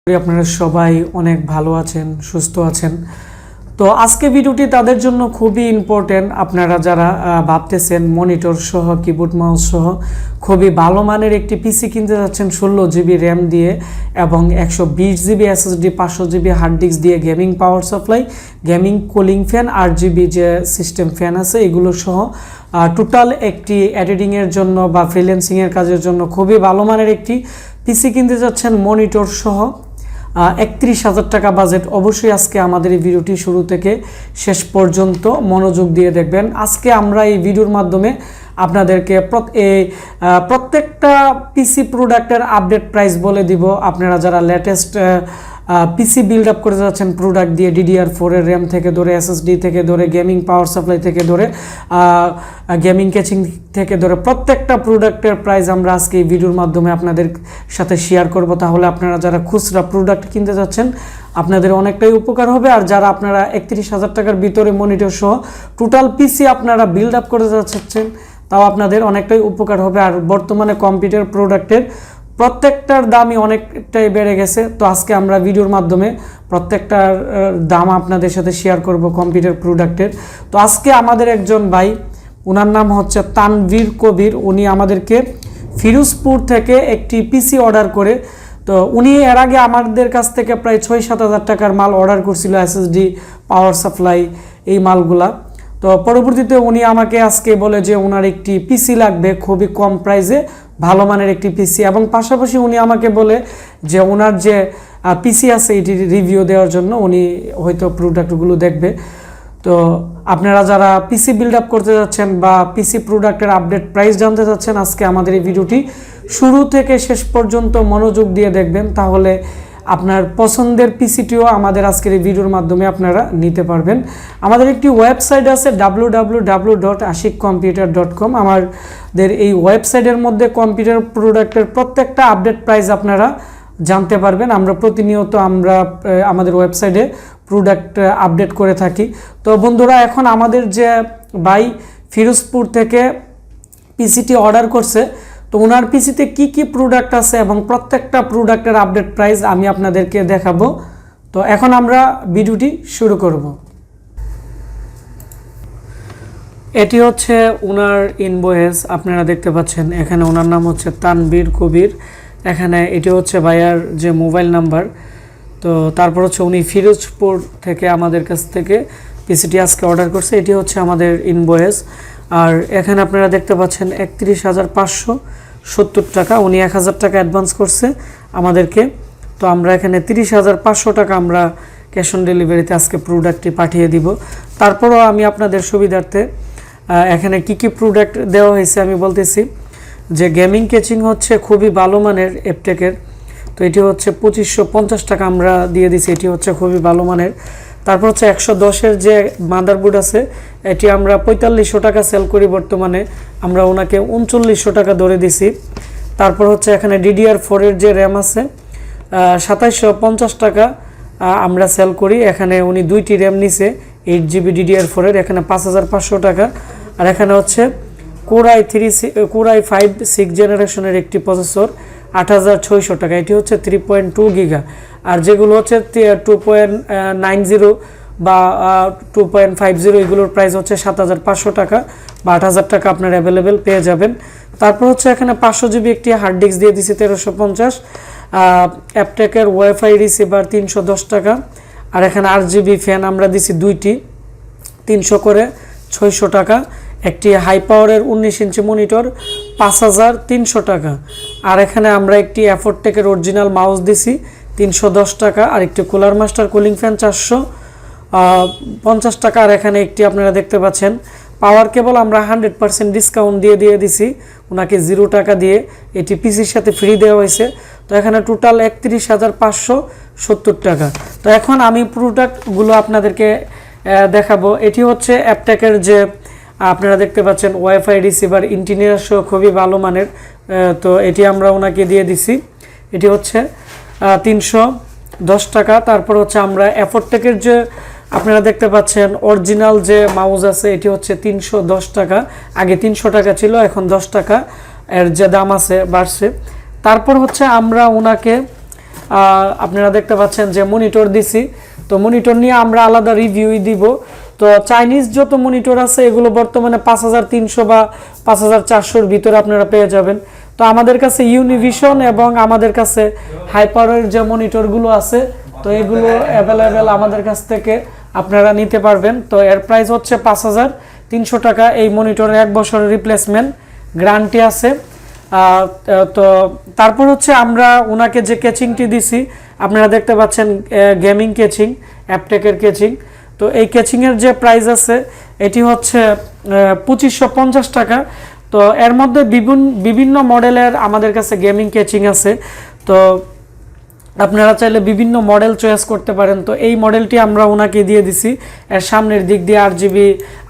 আপনারা সবাই অনেক ভালো আছেন, সুস্থ আছেন। তো আজকে ভিডিওটি তাদের জন্য খুবই ইম্পর্টেন্ট। আপনারা যারা ভাবতেছেন মনিটর সহ কিবোর্ড মাউস সহ খুবই ভালো মানের একটি পিসি কিনতে যাচ্ছেন 16 GB র্যাম দিয়ে এবং 120 GB SSD 500 GB hard disk দিয়ে, gaming power supply, gaming cooling fan, 8 GB যে সিস্টেম ফ্যান আছে এগুলো সহ টোটাল একটি এডিটিংয়ের জন্য বা ফ্রিল্যান্সিংয়ের কাজের জন্য খুবই ভালো মানের একটি পিসি কিনতে যাচ্ছেন মনিটর সহ 31,000 টাকা বাজেট। অবশ্যই আজকে আমাদের এই ভিডিওটি শুরু থেকে শেষ পর্যন্ত মনোযোগ দিয়ে দেখবেন। আজকে আমরা এই ভিডিওর মাধ্যমে আপনাদেরকে প্রত্যেকটা পিসি প্রোডাক্টের আপডেট প্রাইস বলে দিব। আপনারা যারা লেটেস্ট পিসি বিল্ড আপ করে যাচ্ছেন প্রোডাক্ট দিয়ে, DDR4 এর র্যাম থেকে ধরে, SSD থেকে ধরে, গেমিং পাওয়ার সাপ্লাই থেকে ধরে, গেমিং ক্যাচিং থেকে ধরে প্রত্যেকটা প্রোডাক্টের প্রাইস আমরা আজকে এই ভিডিওর মাধ্যমে আপনাদের সাথে শেয়ার করব। তাহলে আপনারা যারা খুচরা প্রোডাক্ট কিনতে যাচ্ছেন আপনাদের অনেকটাই উপকার হবে। আর যারা আপনারা 31,000 টাকার ভিতরে মনিটর সহ টোটাল পিসি আপনারা বিল্ড আপ করে যাচ্ছেন তাও আপনাদের অনেকটাই উপকার হবে। আর বর্তমানে কম্পিউটার প্রোডাক্টের প্রত্যেকটার দামই অনেকটাই বেড়ে গেছে। তো আজকে আমরা ভিডিওর মাধ্যমে প্রত্যেকটার দাম আপনাদের সাথে শেয়ার করব কম্পিউটার প্রোডাক্টের। তো আজকে আমাদের একজন ভাই, ওনার নাম হচ্ছে তানভীর কবির, উনি আমাদেরকে ফিরোজপুর থেকে একটি পিসি অর্ডার করে, তো উনি এর আগে আমাদের কাছ থেকে প্রায় 6-7 হাজার টাকার মাল অর্ডার করছিল, SSD, পাওয়ার সাপ্লাই, এই মালগুলা। তো পরবর্তীতে উনি আমাকে আজকে বলে যে ওনার একটি পিসি লাগবে খুবই কম প্রাইসে, ভালো মানের একটি পিসি, এবং পাশাপাশি উনি আমাকে বলে যে ওনার যে পিসি আছে এটি রিভিউ দেওয়ার জন্য উনি হয়তো প্রোডাক্টগুলো দেখবে। তো আপনারা যারা পিসি বিল্ড আপ করতে যাচ্ছেন বা পিসি প্রোডাক্টের আপডেট প্রাইস জানতে চাচ্ছেন, আজকে আমাদের এই ভিডিওটি শুরু থেকে শেষ পর্যন্ত মনোযোগ দিয়ে দেখবেন। তাহলে আপনার পছন্দের পিসিটিও আমাদের আজকের এই ভিডিওর মাধ্যমে আপনারা নিতে পারবেন। আমাদের একটি ওয়েবসাইট আছে www.ashikcomputer.com। আমাদের এই ওয়েবসাইটের মধ্যে কম্পিউটার প্রোডাক্টের প্রত্যেকটা আপডেট প্রাইস আপনারা জানতে পারবেন। আমরা প্রতিনিয়ত আমাদের ওয়েবসাইটে প্রোডাক্ট আপডেট করে থাকি। তো বন্ধুরা, এখন আমাদের যে ভাই ফিরোজপুর থেকে পিসিটি অর্ডার করছে, তো ওনার পিসিতে কি কি প্রোডাক্ট আছে এবং প্রত্যেকটা প্রোডাক্টের আপডেট প্রাইস আমি আপনাদেরকে দেখাবো। তো এখন আমরা ভিডিওটি শুরু করব। এটি হচ্ছে ওনার ইনভয়েস, আপনারা দেখতে পাচ্ছেন এখানে ওনার নাম হচ্ছে তানভীর কবির। এখানে এটি হচ্ছে ভাইয়ার যে মোবাইল নাম্বার। তো তারপর হচ্ছে উনি ফিরোজপুর থেকে আমাদের কাছ থেকে পিসিটি আজকে অর্ডার করছে। এটি হচ্ছে আমাদের ইনভয়েস। আর এখানে আপনারা দেখতে পাচ্ছেন 31,570 টাকা, উনি 1,000 টাকা অ্যাডভান্স করছে আমাদেরকে। তো আমরা এখানে 30,500 টাকা আমরা ক্যাশ অন ডেলিভারিতে আজকে প্রোডাক্টটি পাঠিয়ে দিব। তারপরও আমি আপনাদের সুবিধার্থে এখানে কি কি প্রোডাক্ট দেওয়া হয়েছে আমি বলতেছি। যে গেমিং ক্যাচিং হচ্ছে খুবই ভালো মানের এপটেকের, তো এটি হচ্ছে 2550 টাকা আমরা দিয়ে দিছি, এটি হচ্ছে খুবই ভালো মানের। তারপর হচ্ছে 110-এর যে মাদারবোর্ড আছে এটি আমরা 4500 টাকা সেল করি, বর্তমানে আমরা ওনাকে 3900 টাকা ধরে দিছি। তারপর হচ্ছে এখানে DDR4 এর যে র্যাম আছে 2750 টাকা আমরা সেল করি। এখানে উনি 2টি র্যাম নিছে 8 GB DDR4 এর, এখানে 5500 টাকা। আর এখানে হচ্ছে Core i5 6 জেনারেশনের একটি প্রসেসর 8600 টাকা, এটি হচ্ছে 3.2 গিগা। আর যেগুলো হচ্ছে 2.90 বা 2.50 এগুলোর প্রাইস হচ্ছে 7500 টাকা বা 8000 টাকা আপনার অ্যাভেলেবেল পেয়ে যাবেন। তারপর হচ্ছে এখানে 500 GB একটি হার্ড ডিস্ক দিয়ে দিছি 1350, অ্যাপটেকের ওয়াইফাই রিসিভার 310 টাকা। আর এখানে 8 GB ফ্যান আমরা দিছি 2টি 300 করে 600 টাকা। একটি হাই পাওয়ারের 19 ইঞ্চি মনিটর 5300 টাকা। আর এখানে আমরা একটি অ্যাফোর্টেকের অরিজিনাল মাউস দিছি 310 টাকা। আর একটি কুলার মাস্টার কুলিং ফ্যান 450 টাকা। আর এখানে একটি আপনারা দেখতে পাচ্ছেন পাওয়ার কেবল আমরা 100% ডিসকাউন্ট দিয়ে দিছি ওনাকে 0 টাকা দিয়ে, এটি পিসির সাথে ফ্রি দেওয়া হয়েছে। তো এখানে টোটাল 31,570 টাকা। তো এখন আমি প্রোডাক্টগুলো আপনাদেরকে দেখাবো। এটি হচ্ছে অ্যাপটেকের যে আপনারা দেখতে পাচ্ছেন ওয়াইফাই রিসিভার, ইন্টিরিয়ার সহ খুবই ভালো মানের। তো এটি আমরা ওনাকে দিয়ে দিছি, এটি হচ্ছে 310 টাকা। তারপর হচ্ছে আমরা অ্যাফোর্টেকের যে আপনারা দেখতে পাচ্ছেন অরিজিনাল যে মাউস আছে এটি হচ্ছে 310 টাকা, আগে 300 টাকা ছিল, এখন 10 টাকা এর যে দাম আছে বাড়ছে। তারপর হচ্ছে আমরা ওনাকে আপনারা দেখতে পাচ্ছেন যে মনিটর দিছি। তো মনিটর নিয়ে আমরা আলাদা রিভিউই দিব। তো চাইনিজ যত মনিটর আছে এগুলো বর্তমানে 5300 বা 5400-র ভিতরে আপনারা পেয়ে যাবেন। তো আমাদের কাছে ইউনিভিশন এবং আমাদের কাছে হাইপারের যে মনিটরগুলো আছে, তো এগুলো অ্যাভেলেবেল আমাদের কাছ থেকে আপনারা নিতে পারবেন। তো এর প্রাইস হচ্ছে 5300 টাকা। এই মনিটরের 1 বছরের রিপ্লেসমেন্ট গ্যারান্টি আছে। তো তারপর হচ্ছে আমরা ওনাকে যে কেচিংটি দিছি, আপনারা দেখতে পাচ্ছেন গেমিং কেচিং, অ্যাপটেকের কেচিং। তো এই কেচিংয়ের যে প্রাইস আছে এটি হচ্ছে 2550 টাকা। তো এর মধ্যে বিভিন্ন মডেলের আমাদের কাছে গেমিং কেচিং আছে। তো আপনারা চাইলে বিভিন্ন মডেল চয়েস করতে পারেন। তো এই মডেলটি আমরা ওনাকে দিয়ে দিছি। এর সামনের দিক দিয়ে RGB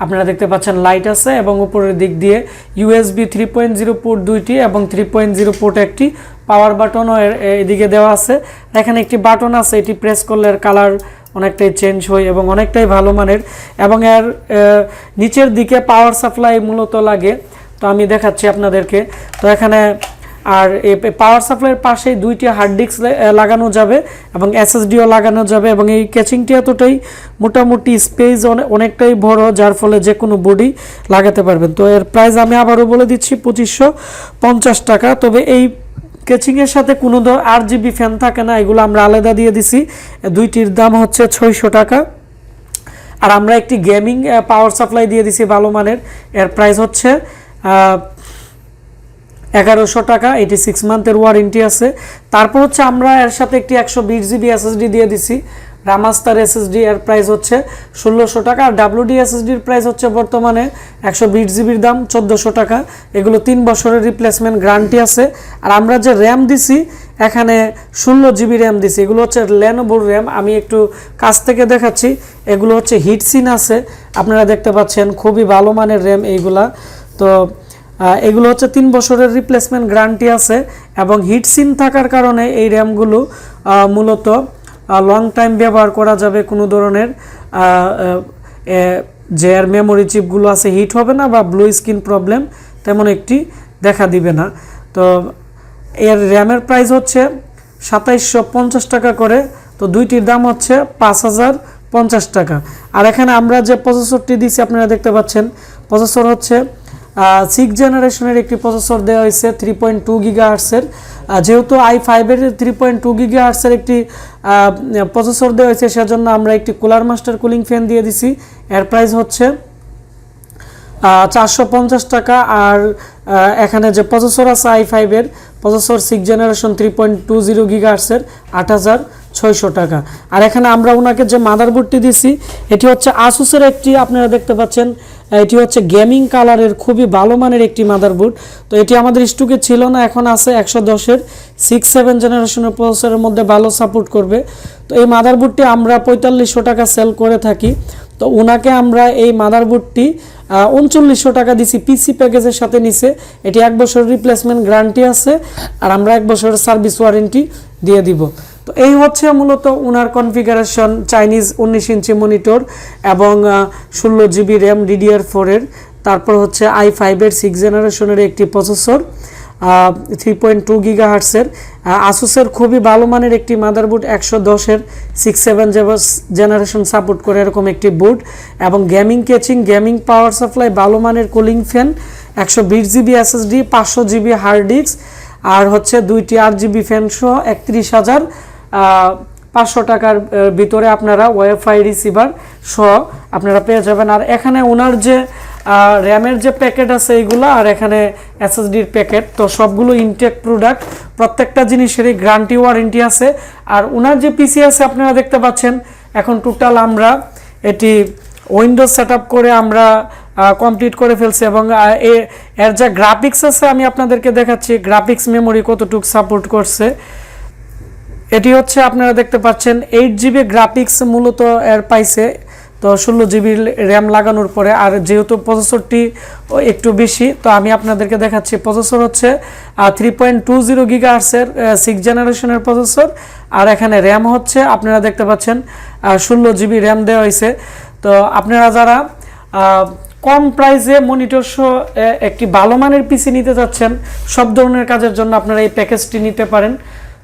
আপনারা দেখতে পাচ্ছেন লাইট আছে এবং উপরের দিক দিয়ে USB 3.0 পোর্ট 2টি এবং 3.0 পোর্ট একটি পাওয়ার বাটনও এদিকে দেওয়া আছে। এখানে একটি বাটন আছে, এটি প্রেস করলে এর কালার অনেকটাই চেঞ্জ হয় এবং অনেকটাই ভালো মানের। এবং এর নিচের দিকে পাওয়ার সাপ্লাই মূলত লাগে। তো আমি দেখাচ্ছি আপনাদেরকে। তো এখানে আর এই পাওয়ার সাপ্লাইয়ের পাশেই 2টি হার্ড ডিস্ক লাগানো যাবে এবং SSDও লাগানো যাবে। এবং এই ক্যাচিংটি এতটাই মোটামুটি স্পেস অনেকটাই বড়, যার ফলে যে কোনো বডি লাগাতে পারবেন। তো এর প্রাইস আমি আবারও বলে দিচ্ছি 2550 টাকা। তবে এই কেচিংয়ের সাথে কোনো RGB ফ্যান থাকে না, এগুলো আমরা আলাদা দিয়ে দিছি। দুইটির দাম হচ্ছে 600 টাকা। আর আমরা একটি গেমিং পাওয়ার সাপ্লাই দিয়ে দিছি ভালো মানের। এর প্রাইস হচ্ছে 1100 টাকা। এটি 6 মান্থের ওয়ারেন্টি আছে। তারপর হচ্ছে আমরা এর সাথে একটি 120 GB SSD দিয়ে দিছি, রামাস্টার SSD। এর প্রাইস হচ্ছে 1600 টাকা। আর WD SSDর প্রাইস হচ্ছে বর্তমানে 120 GBর দাম 1400 টাকা। এগুলো 3 বছরের রিপ্লেসমেন্ট গ্যারান্টি আছে। আর আমরা যে র্যাম দিছি এখানে 16 GB র্যাম দিছি। এগুলো হচ্ছে লেনোভোর র্যাম। আমি একটু কাছ থেকে দেখাচ্ছি। এগুলো হচ্ছে হিটসিন আছে, আপনারা দেখতে পাচ্ছেন খুবই ভালো মানের র্যাম এইগুলা। তো এগুলো হচ্ছে 3 বছরের রিপ্লেসমেন্ট গ্যারান্টি আছে এবং হিটসিন থাকার কারণে এই র্যামগুলো মূলত লং টাইম ব্যবহার করা যাবে। কোনো ধরনের যে এর মেমোরি চিপগুলো আছে হিট হবে না বা ব্লু স্ক্রিন প্রবলেম তেমন একটি দেখা দিবে না। তো এর র্যামের প্রাইস হচ্ছে 2750 টাকা করে। তো দুইটির দাম হচ্ছে 5050 টাকা। আর এখানে আমরা যে প্রসেসরটি দিয়েছি আপনারা দেখতে পাচ্ছেন, প্রসেসর হচ্ছে 6 জেনারেশনের একটি প্রসেসর দেওয়া হয়েছে 3.2 গিগাহার্টসের। যেহেতু i5-এর 3.2 গিগাহার্টসের একটি প্রসেসর দেওয়া হয়েছে, সেজন্য আমরা একটি কুলার মাস্টার কুলিং ফ্যান দিয়ে দিছি। এর প্রাইস হচ্ছে 450 টাকা। আর এখানে যে প্রসেসর আছে i5-এর প্রসেসর 6 জেনারেশন 3.20 গিগাহার্টসের 8600 টাকা। আর এখানে আমরা ওনাকে যে মাদারবোর্ডটি দিছি এটি হচ্ছে আসুসের একটি, আপনারা দেখতে পাচ্ছেন এটি হচ্ছে গেমিং কালারের খুবই ভালো মানের একটি মাদারবোর্ড। তো এটি আমাদের স্টকে ছিল না, এখন আছে 110-এর 6-7 জেনারেশনের প্রসেসরের মধ্যে ভালো সাপোর্ট করবে। তো এই মাদারবোর্ডটি আমরা 4500 টাকা সেল করে থাকি। তো ওনাকে আমরা এই মাদারবোর্ডটি 3900 টাকা দিছি, পিসি প্যাকেজের সাথে নিছে। এটি 1 বছরের রিপ্লেসমেন্ট গ্যারান্টি আছে আর আমরা 1 বছরের সার্ভিস ওয়ারেন্টি দিয়ে দিব। তো এই হচ্ছে মূলত ওনার কনফিগারেশন, চাইনিজ 19 ইঞ্চি মনিটর এবং 16 GB র্যাম DDR4-এর। তারপর হচ্ছে i5-এর 6 জেনারেশনের একটি প্রসেসর 3.2 গিগাহার্টসের। আসুসের খুবই ভালো মানের একটি মাদারবোর্ড, 110-এর 6-7 জেনারেশন সাপোর্ট করে এরকম একটি বোর্ড এবং gaming casing, gaming power supply, ভালো মানের cooling fan, 120 GB SSD, 500 GB hard disk আর হচ্ছে 2টি RGB ফ্যান সহ 31,500 টাকার ভিতরে আপনারা ওয়াইফাই রিসিভার সহ আপনারা পেয়ে যাবেন। আর এখানে ওনার যে র্যামের যে প্যাকেট আছে এইগুলো আর এখানে SSDর প্যাকেট, তো সবগুলো ইনটেক প্রোডাক্ট, প্রত্যেকটা জিনিসেরই গ্যারান্টি ওয়ারেন্টি আছে। আর ওনার যে পিসি আছে আপনারা দেখতে পাচ্ছেন এখন টোটাল আমরা এটি উইন্ডোজ সেটআপ করে আমরা কমপ্লিট করে ফেলছি এবং এর যে গ্রাফিক্স আছে আমি আপনাদেরকে দেখাচ্ছি গ্রাফিক্স মেমোরি কতটুকু সাপোর্ট করছে। এটি হচ্ছে আপনারা দেখতে পাচ্ছেন 8 GB গ্রাফিক্স মূলত এর পাইছে, তো 16 GB র্যাম লাগানোর পরে। আর যেহেতু প্রসেসরটি একটু বেশি, তো আমি আপনাদেরকে দেখাচ্ছি প্রসেসর হচ্ছে 3.20 গিগাহার্টসের 6 জেনারেশনের প্রসেসর। আর এখানে র্যাম হচ্ছে আপনারা দেখতে পাচ্ছেন 16 GB র্যাম দেওয়া হয়েছে। তো আপনারা যারা কম প্রাইসে মনিটর সহ একটি ভালো মানের পিসি নিতে যাচ্ছেন, সব ধরনের কাজের জন্য আপনারা এই প্যাকেজটি নিতে পারেন।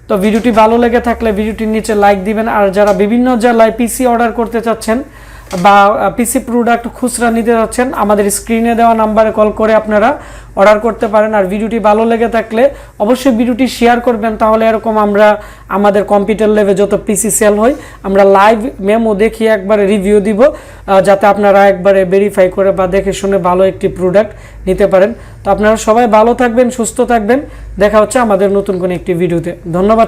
তো ভিডিওটি ভালো লেগে থাকলে ভিডিওটির নিচে লাইক দিবেন। আর যারা বিভিন্ন জেলায় পিসি অর্ডার করতে চাচ্ছেন বা পিসি প্রোডাক্ট খুচরা নিতে যাচ্ছেন, আমাদের স্ক্রিনে দেওয়া নাম্বারে কল করে আপনারা অর্ডার করতে পারেন। আর ভিডিওটি ভালো লেগে থাকলে অবশ্যই ভিডিওটি শেয়ার করবেন, তাহলে এরকম আমরা আমাদের কম্পিউটার ল্যাবে যত পিসি সেল হয় আমরা লাইভ মেমো দেখিয়ে একবারে রিভিউ দিব, যাতে আপনারা একবারে ভেরিফাই করে বা দেখে শুনে ভালো একটি প্রোডাক্ট নিতে পারেন। তো আপনারা সবাই ভালো থাকবেন, সুস্থ থাকবেন। দেখা হচ্ছে আমাদের নতুন কোনো একটি ভিডিওতে। ধন্যবাদ।